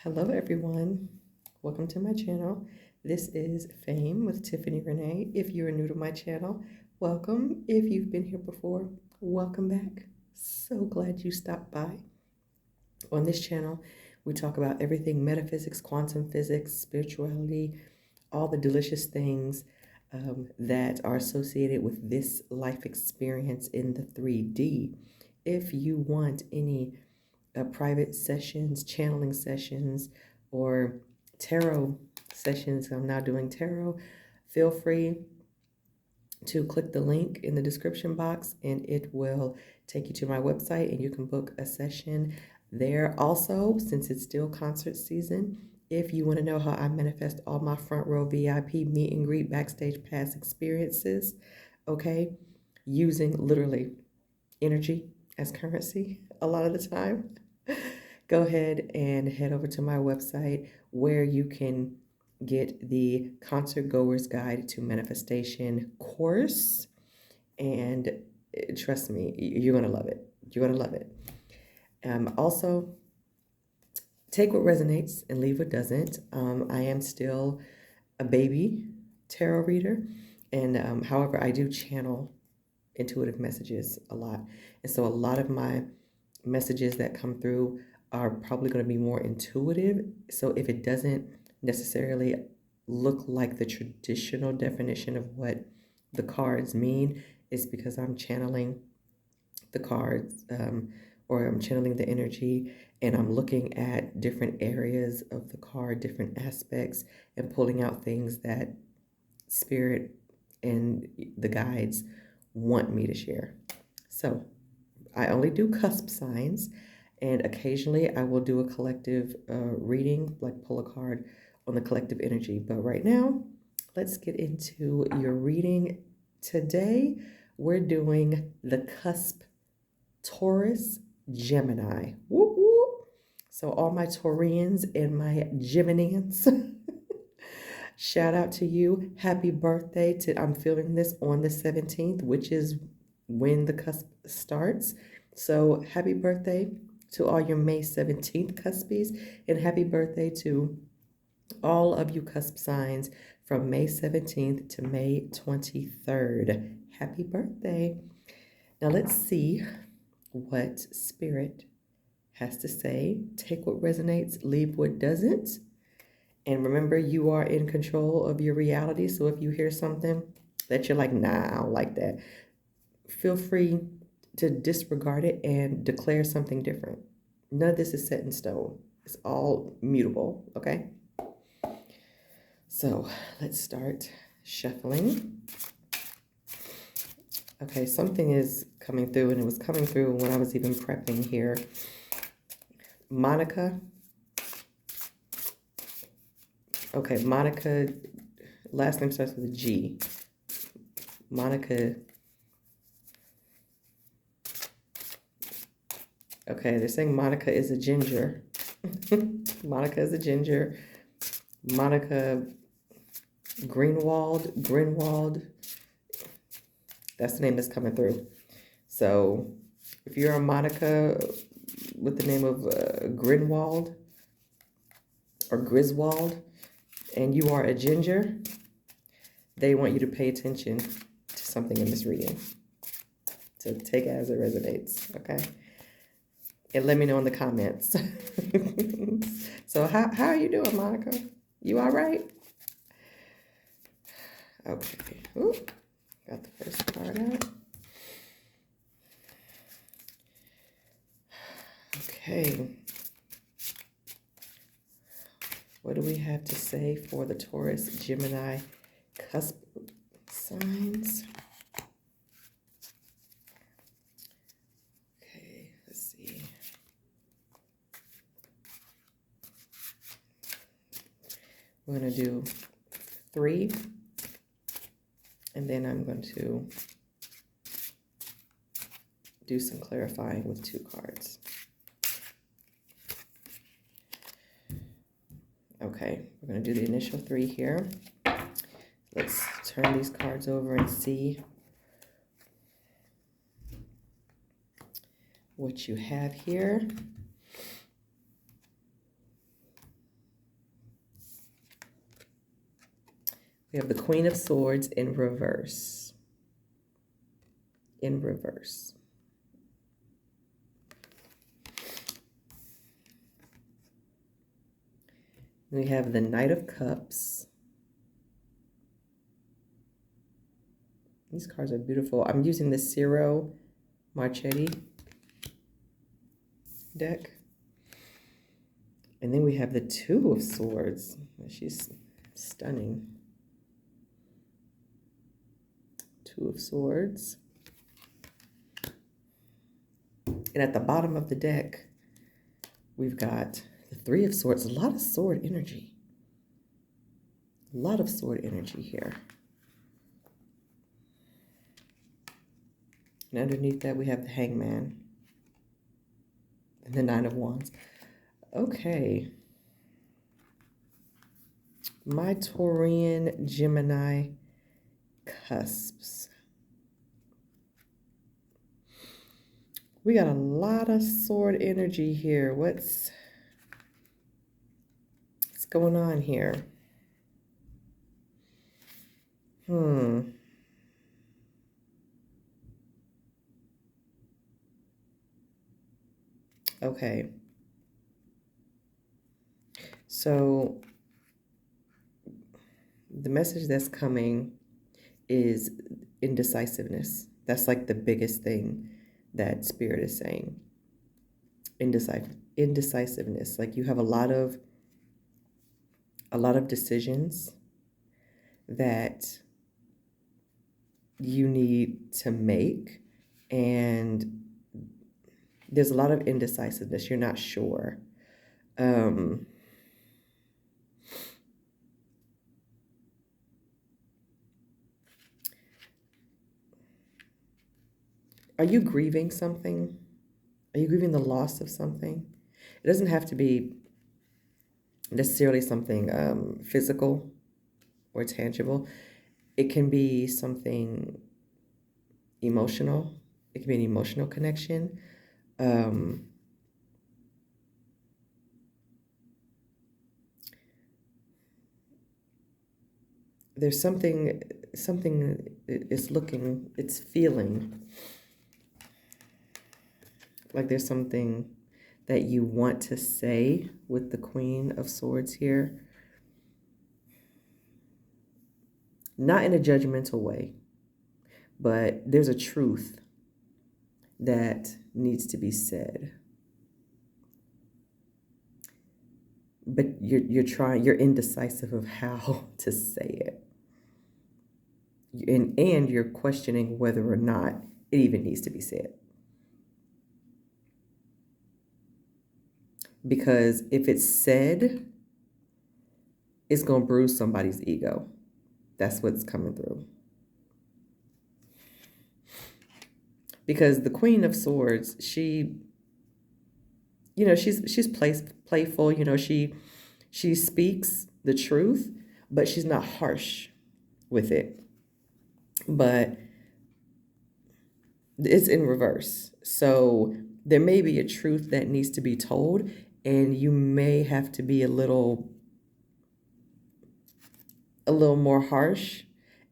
Hello, everyone. Welcome to my channel. This is Fame with Tiffany Renee. If you're new to my channel, welcome. If you've been here before, welcome back. So glad you stopped by. On this channel, we talk about everything metaphysics, quantum physics, spirituality, all the delicious things that are associated with this life experience in the 3D. If you want any private sessions, channeling sessions, or tarot sessions, I'm now doing tarot, feel free to click the link in the description box and it will take you to my website and you can book a session there. Also, since it's still concert season, if you want to know how I manifest all my front row VIP meet and greet backstage pass experiences, okay, using literally energy as currency a lot of the time, go ahead and head over to my website where you can get the Concert Goer's Guide to Manifestation course. And trust me, you're going to love it. You're going to love it. Also, take what resonates and leave what doesn't. I am still a baby tarot reader. And however, I do channel intuitive messages a lot. And so a lot of my messages that come through are probably going to be more intuitive. So if it doesn't necessarily look like the traditional definition of what the cards mean, it's because I'm channeling the cards or I'm channeling the energy and I'm looking at different areas of the card, different aspects, and pulling out things that spirit and the guides want me to share. So I only do cusp signs, and occasionally I will do a collective reading, like pull a card on the collective energy. But right now, let's get into your reading. Today, we're doing the cusp Taurus Gemini. Whoop, whoop. So all my Taurians and my Geminians, shout out to you. Happy birthday I'm filming this on the 17th, which is when the cusp starts. So happy birthday to all your May 17th cuspies, and happy birthday to all of you cusp signs from May 17th to May 23rd. Happy birthday. Now let's see what spirit has to say. Take what resonates, leave what doesn't. And remember, you are in control of your reality. So if you hear something that you're like, nah, I don't like that, feel free to disregard it and declare something different. None of this is set in stone. It's all mutable, okay? So let's start shuffling. Okay, something is coming through, and it was coming through when I was even prepping here. Monica. Okay, Monica, last name starts with a G. Monica. Okay, they're saying Monica is a ginger. Monica is a ginger. Monica Greenwald. That's the name that's coming through. So if you're a Monica with the name of Greenwald or Griswold and you are a ginger, they want you to pay attention to something in this reading. So take it as it resonates, okay? And let me know in the comments. So how are you doing, Monica? You all right? Okay. Ooh, got the first card out. Okay. What do we have to say for the Taurus, Gemini, cusp signs? Okay, let's see. We're going to do 3, and then I'm going to do some clarifying with 2 cards. Okay, we're going to do the initial 3 here. Let's turn these cards over and see what you have here. We have the Queen of Swords in reverse. In reverse. We have the Knight of Cups. These cards are beautiful. I'm using the Ciro Marchetti deck. And then we have the Two of Swords. She's stunning. Two of Swords. And at the bottom of the deck, we've got the Three of Swords. A lot of sword energy. A lot of sword energy here. And underneath that, we have the Hangman. And the Nine of Wands. Okay. My Taurian Gemini cusps. We got a lot of sword energy here. What's going on here? Okay. So the message that's coming is indecisiveness. That's like the biggest thing that Spirit is saying. Indecisiveness. Like you have a lot of decisions that you need to make, and there's a lot of indecisiveness. You're not sure. Are you grieving something? Are you grieving the loss of something? It doesn't have to be necessarily something physical or tangible. It can be something emotional. It can be an emotional connection. There's something it's feeling like there's something that you want to say with the Queen of Swords here. Not in a judgmental way, but there's a truth that needs to be said. But you're indecisive of how to say it. And you're questioning whether or not it even needs to be said. Because if it's said, it's going to bruise somebody's ego. That's what's coming through. Because the Queen of Swords, she's playful. She speaks the truth, but she's not harsh with it. But it's in reverse. So there may be a truth that needs to be told, and you may have to be a little more harsh,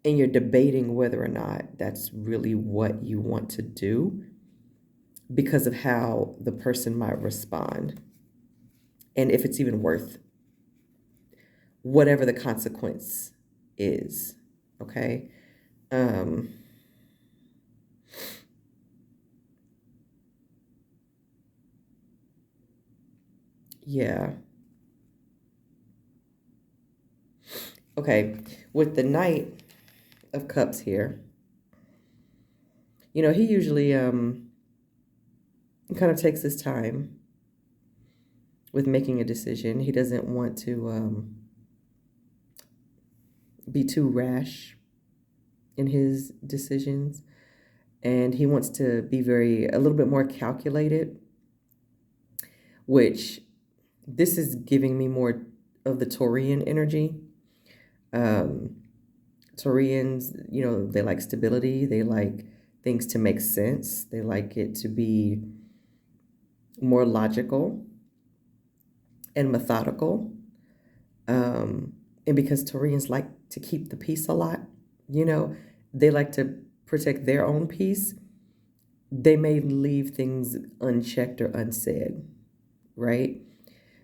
and you're debating whether or not that's really what you want to do because of how the person might respond, and if it's even worth whatever the consequence is. Okay. Yeah. Okay, with the Knight of Cups here, he usually kind of takes his time with making a decision. He doesn't want to be too rash in his decisions, and he wants to be a little bit more calculated, which this is giving me more of the Taurian energy. Taurians, they like stability. They like things to make sense. They like it to be more logical and methodical. And because Taurians like to keep the peace a lot, they like to protect their own peace, they may leave things unchecked or unsaid, right?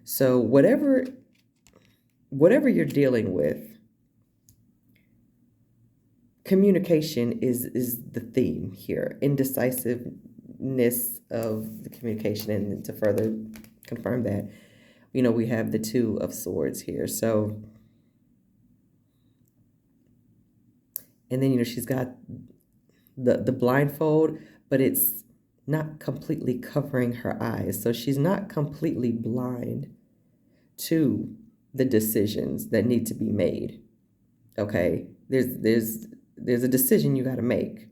So whatever you're dealing with, communication is the theme here. Indecisiveness of the communication. And to further confirm that, we have the Two of Swords here. So, and then, she's got the blindfold, but it's not completely covering her eyes. So she's not completely blind to the decisions that need to be made. Okay? There's a decision you got to make.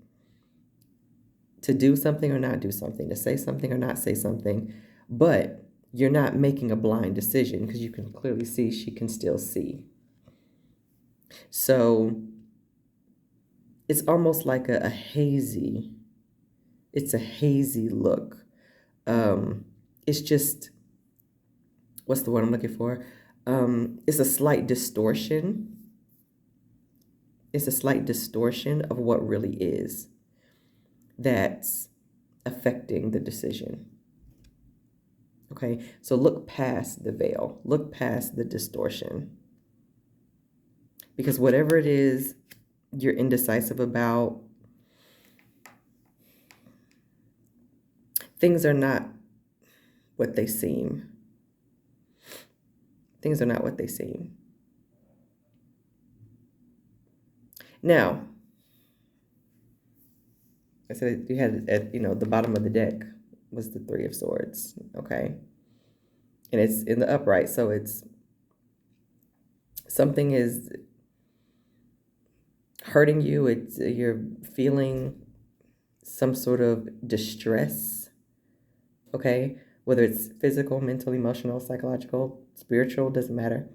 To do something or not do something, to say something or not say something, but you're not making a blind decision because you can clearly see she can still see. So it's almost like a hazy look. It's just, what's the word I'm looking for? It's a slight distortion. It's a slight distortion of what really is that's affecting the decision. Okay, so look past the veil, look past the distortion. Because whatever it is you're indecisive about, things are not what they seem. Things are not what they seem. Now, I said you had at the bottom of the deck was the Three of Swords, okay? And it's in the upright, so it's something is hurting you. You're feeling some sort of distress, okay? Whether it's physical, mental, emotional, psychological, spiritual, doesn't matter.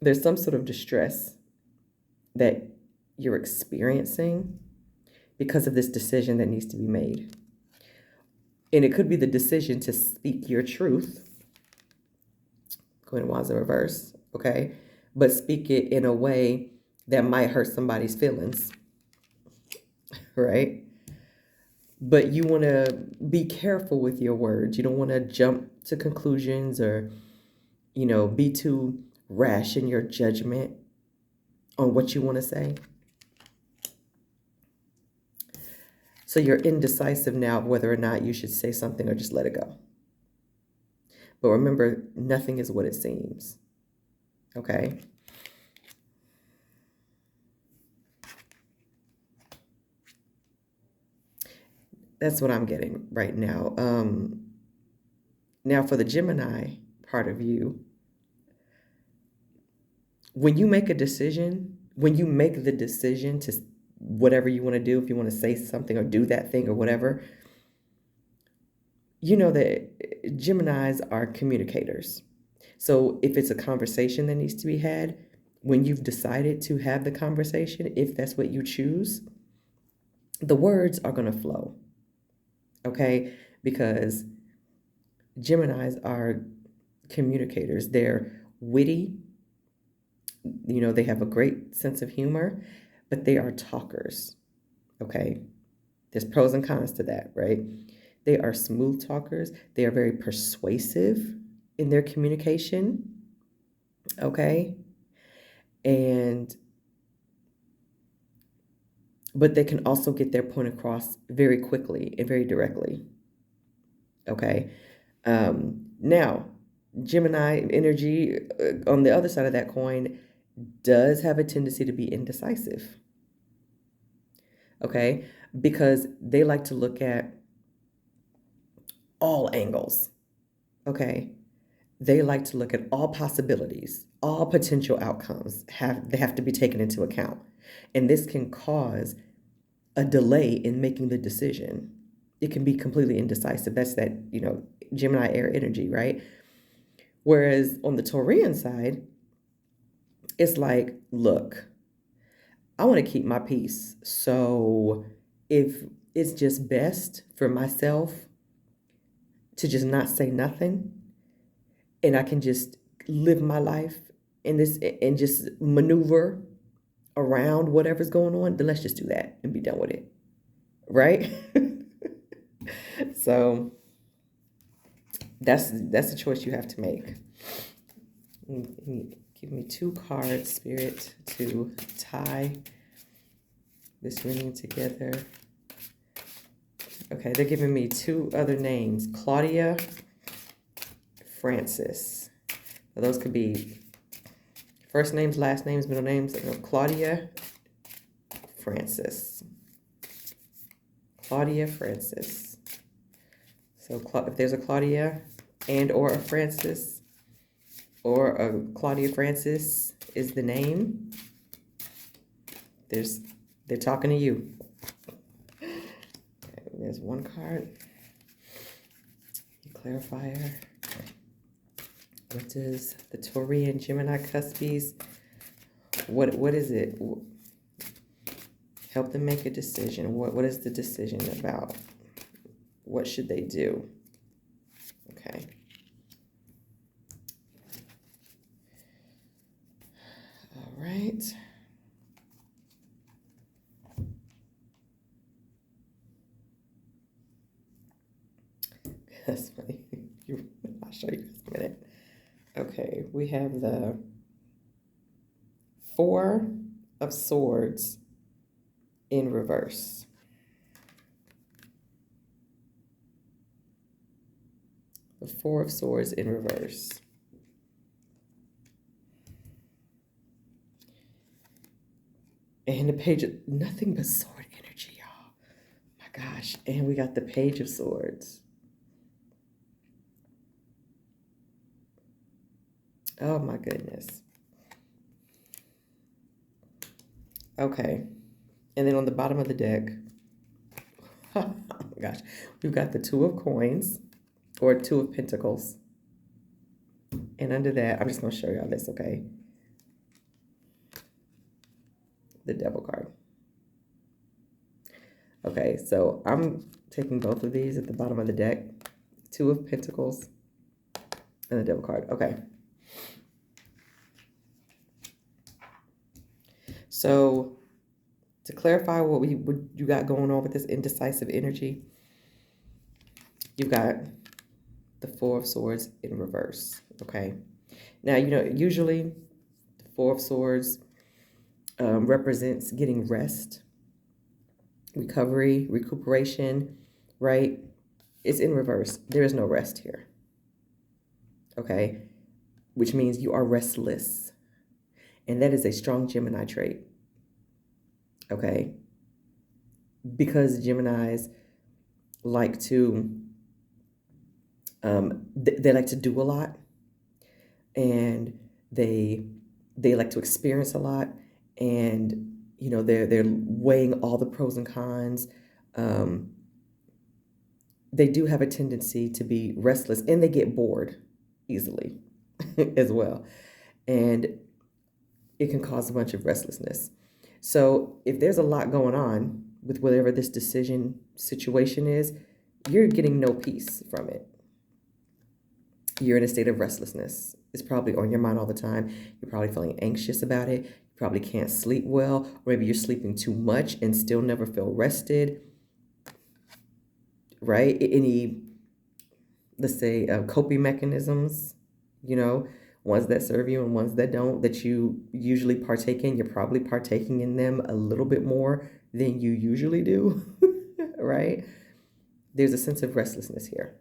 There's some sort of distress that you're experiencing because of this decision that needs to be made. And it could be the decision to speak your truth, Queen of Wands in reverse, okay? But speak it in a way that might hurt somebody's feelings, right? But you want to be careful with your words. You don't want to jump to conclusions or, be too rash in your judgment on what you want to say. So you're indecisive now of whether or not you should say something or just let it go. But remember, nothing is what it seems. Okay? That's what I'm getting right now. Now for the Gemini part of you, when you make the decision to whatever you want to do, if you want to say something or do that thing or whatever, you know that Geminis are communicators. So if it's a conversation that needs to be had, when you've decided to have the conversation, if that's what you choose, the words are going to flow. Okay? Because Geminis are communicators. They're witty. They have a great sense of humor, but they are talkers. Okay? There's pros and cons to that, right? They are smooth talkers. They are very persuasive in their communication. Okay? But they can also get their point across very quickly and very directly. Okay? Now, Gemini energy, on the other side of that coin, does have a tendency to be indecisive. Okay? Because they like to look at all angles. Okay? They like to look at all possibilities, all potential outcomes. They have to be taken into account. And this can cause a delay in making the decision. It can be completely indecisive. That's that, Gemini air energy, right? Whereas on the Taurian side, it's like, look, I want to keep my peace. So if it's just best for myself to just not say nothing, and I can just live my life in this and just maneuver around whatever's going on, then let's just do that and be done with it. Right? So that's a choice you have to make. Give me 2 cards, Spirit, to tie this reading together. Okay, they're giving me 2 other names, Claudia, Francis. Now, those could be first names, last names, middle names. Claudia, Francis. Claudia, Francis. So if there's a Claudia and or a Francis, or a Claudia Francis is the name, they're talking to you. Okay, there's 1 card. Clarifier. What does the Taurian Gemini cuspies, what is it? Help them make a decision. What is the decision about? What should they do? Okay. All right. That's funny. I'll show you guys in a minute. Okay, we have the 4 of Swords in reverse. The 4 of Swords in reverse. And the Page of nothing but sword energy, y'all. My gosh. And we got the Page of Swords. Oh my goodness. Okay. And then on the bottom of the deck, oh my gosh, we've got the 2 of Coins, or 2 of Pentacles. And under that, I'm just going to show y'all this, okay? The Devil card. Okay, so I'm taking both of these at the bottom of the deck. 2 of Pentacles and the Devil card. Okay. So to clarify what you got going on with this indecisive energy, you've got the 4 of Swords in reverse, okay? Now, usually the 4 of Swords represents getting rest, recovery, recuperation, right? It's in reverse. There is no rest here, okay? Which means you are restless. And that is a strong Gemini trait, okay? Because Geminis like to, they like to do a lot, and they like to experience a lot, and they're weighing all the pros and cons. They do have a tendency to be restless, and they get bored easily as well, and it can cause a bunch of restlessness. So if there's a lot going on with whatever this decision situation is, you're getting no peace from it. You're in a state of restlessness. It's probably on your mind all the time. You're probably feeling anxious about it. You probably can't sleep well, or maybe you're sleeping too much and still never feel rested, right? Any, let's say, coping mechanisms, ones that serve you and ones that don't, that you usually partake in, you're probably partaking in them a little bit more than you usually do, right? There's a sense of restlessness here.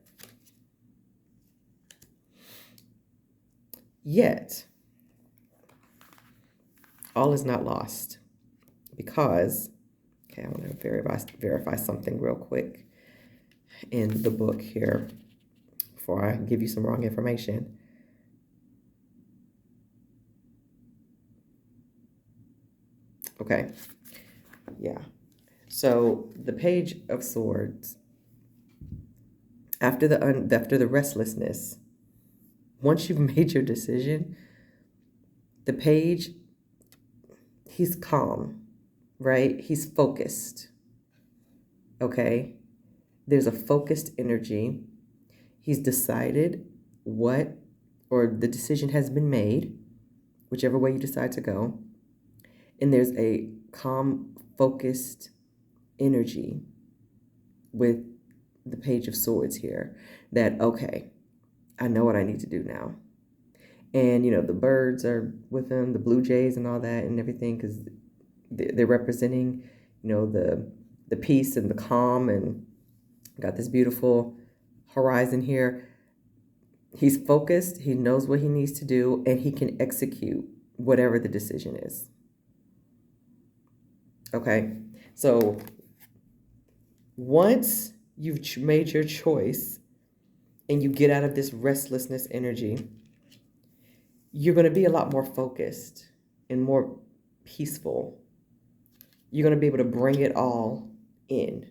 Yet, all is not lost, because, okay, I want to verify something real quick in the book here before I give you some wrong information. Okay, yeah. So the Page of Swords, after the restlessness, once you've made your decision, the Page, he's calm, right? He's focused, okay? There's a focused energy. He's decided the decision has been made, whichever way you decide to go. And there's a calm, focused energy with the Page of Swords here that, okay, I know what I need to do now. And, the birds are with them, the blue jays and all that and everything, because they're representing, the peace and the calm, and got this beautiful horizon here. He's focused, he knows what he needs to do, and he can execute whatever the decision is. Okay, so once you've made your choice and you get out of this restlessness energy, you're going to be a lot more focused and more peaceful. You're going to be able to bring it all in.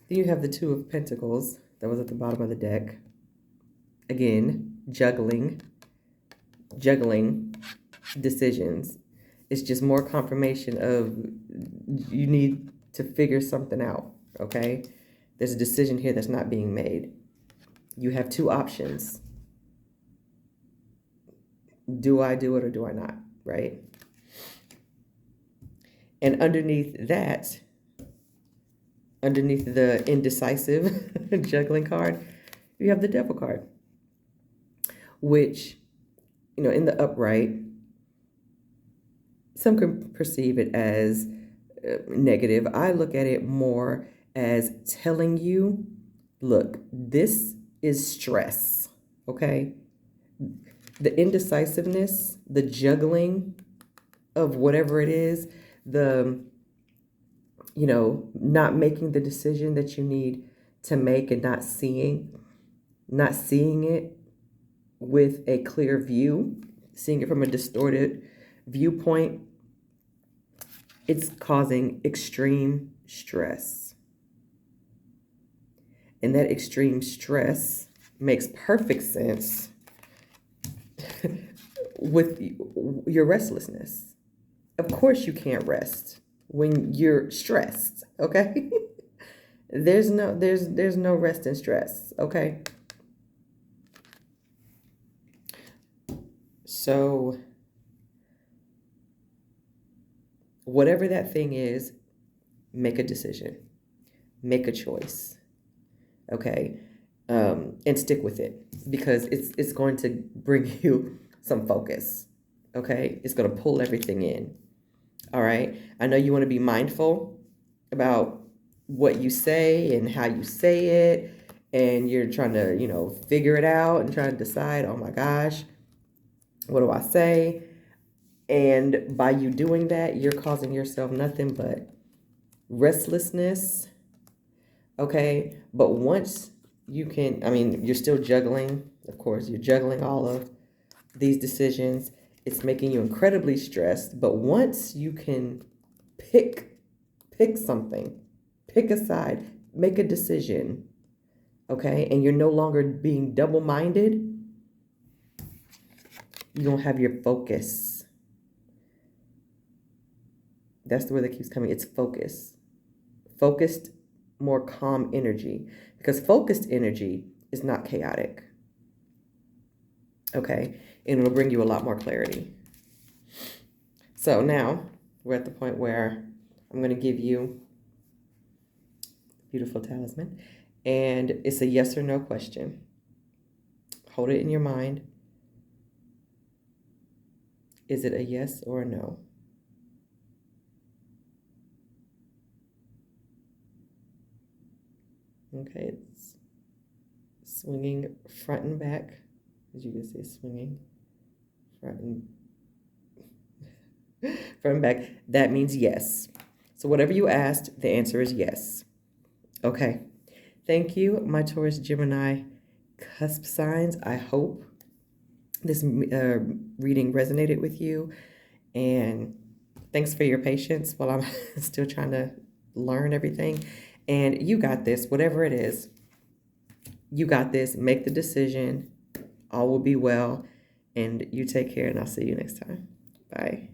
Then you have the Two of Pentacles that was at the bottom of the deck. Again, juggling decisions. It's just more confirmation of you need to figure something out, okay? There's a decision here that's not being made. You have two options. Do I do it or do I not, right? And underneath that, underneath the indecisive juggling card, you have the Devil card, which, in the upright, some can perceive it as negative. I look at it more as telling you, look, this is stress, okay? The indecisiveness, the juggling of whatever it is, the, not making the decision that you need to make and not seeing it with a clear view, seeing it from a distorted viewpoint, it's causing extreme stress. And that extreme stress makes perfect sense with your restlessness. Of course you can't rest when you're stressed, okay? There's no rest in stress, okay? So whatever that thing is, make a decision, make a choice, okay? And stick with it, because it's going to bring you some focus, okay? It's going to pull everything in, all right? I know you want to be mindful about what you say and how you say it, and you're trying to, figure it out and trying to decide, oh my gosh, what do I say? And by you doing that, you're causing yourself nothing but restlessness, okay? But once you can, you're still juggling, of course, you're juggling all of these decisions. It's making you incredibly stressed. But once you can pick something, pick a side, make a decision, okay? And you're no longer being double-minded, you're going to have your focus. That's the word that keeps coming. It's focus. Focused, more calm energy. Because focused energy is not chaotic. Okay? And it'll bring you a lot more clarity. So now we're at the point where I'm going to give you a beautiful talisman. And it's a yes or no question. Hold it in your mind. Is it a yes or a no? Okay, it's swinging front and back. As you can see, swinging front and back. That means yes. So whatever you asked, the answer is yes. Okay. Thank you, my Taurus, Gemini, cusp signs. I hope this reading resonated with you. And thanks for your patience while I'm still trying to learn everything. And you got this, whatever it is. You got this. Make the decision. All will be well. And you take care, and I'll see you next time. Bye.